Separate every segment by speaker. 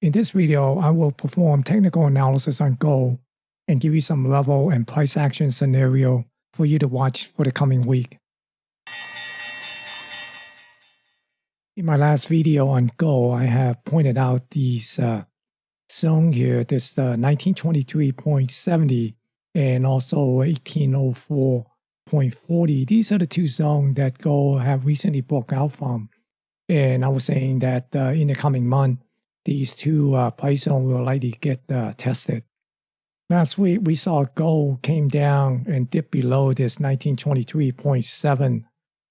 Speaker 1: In this video, I will perform technical analysis on gold and give you some level and price action scenario for you to watch for the coming week. In my last video on gold, I have pointed out these zone here, this 1923.70 and also 1804.40. These are the two zones that gold have recently broke out from. And I was saying that in the coming month, these two price zones will likely get tested. Last week, we saw gold came down and dipped below this 1923.7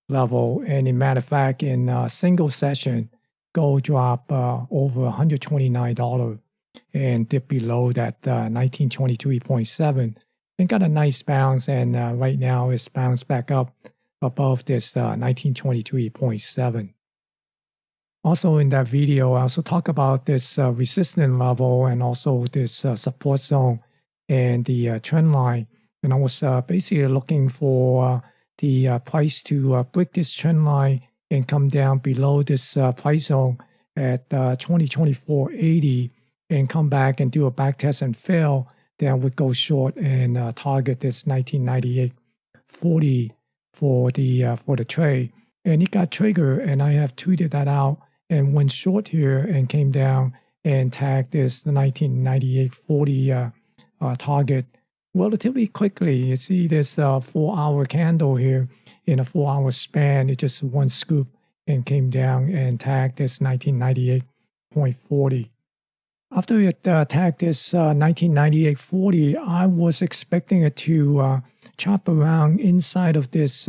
Speaker 1: level. And in matter of fact, in a single session, gold dropped over $129 and dipped below that 1923.7 and got a nice bounce. And right now, it's bounced back up above this 1923.7. Also in that video, I also talk about this resistance level and also this support zone and the trend line. And I was basically looking for the price to break this trend line and come down below this price zone at 2024.80 and come back and do a back test and fail. Then I would go short and target this 1998.40 for the trade. And it got triggered, and I have tweeted that out and went short here and came down and tagged this 1998.40 target relatively quickly. You see this 4-hour candle here in a 4-hour span. It just one scoop and came down and tagged this 1998.40. After it tagged this 1998.40, I was expecting it to chop around inside of this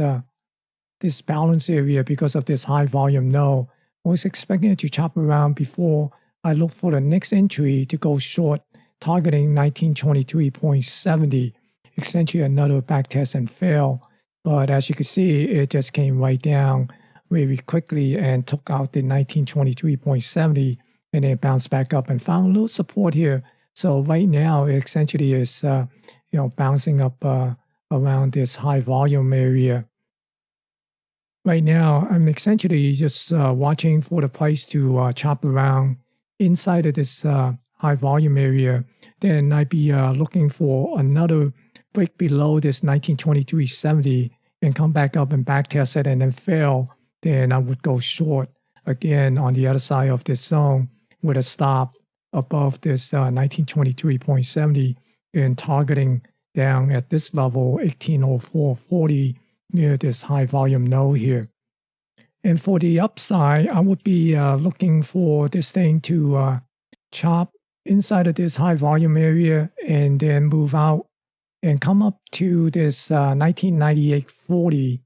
Speaker 1: this balance area because of this high volume node. I was expecting it to chop around before I look for the next entry to go short, targeting 1923.70, essentially another back test and fail. But as you can see, it just came right down very quickly and took out the 1923.70 and then bounced back up and found a little support here. So right now, it essentially is bouncing up around this high volume area. Right now, I'm essentially just watching for the price to chop around inside of this high volume area. Then I'd be looking for another break below this 1923.70 and come back up and back test it and then fail. Then I would go short again on the other side of this zone with a stop above this 1923.70 and targeting down at this level, 1804.40. Near this high volume node here. And for the upside, I would be looking for this thing to chop inside of this high volume area and then move out and come up to this 1998.40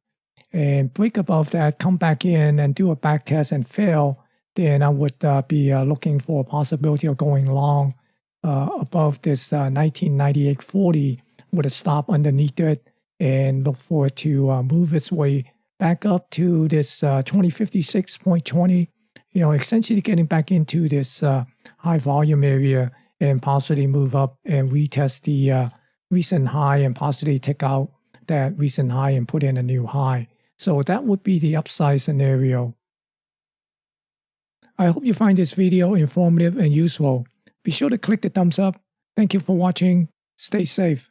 Speaker 1: and break above that, come back in and do a back test and fail. Then I would be looking for a possibility of going long above this 1998.40 with a stop underneath it and look for it to move its way back up to this 2056.20, essentially getting back into this high volume area and possibly move up and retest the recent high and possibly take out that recent high and put in a new high. So that would be the upside scenario. I hope you find this video informative and useful. Be sure to click the thumbs up. Thank you for watching. Stay safe.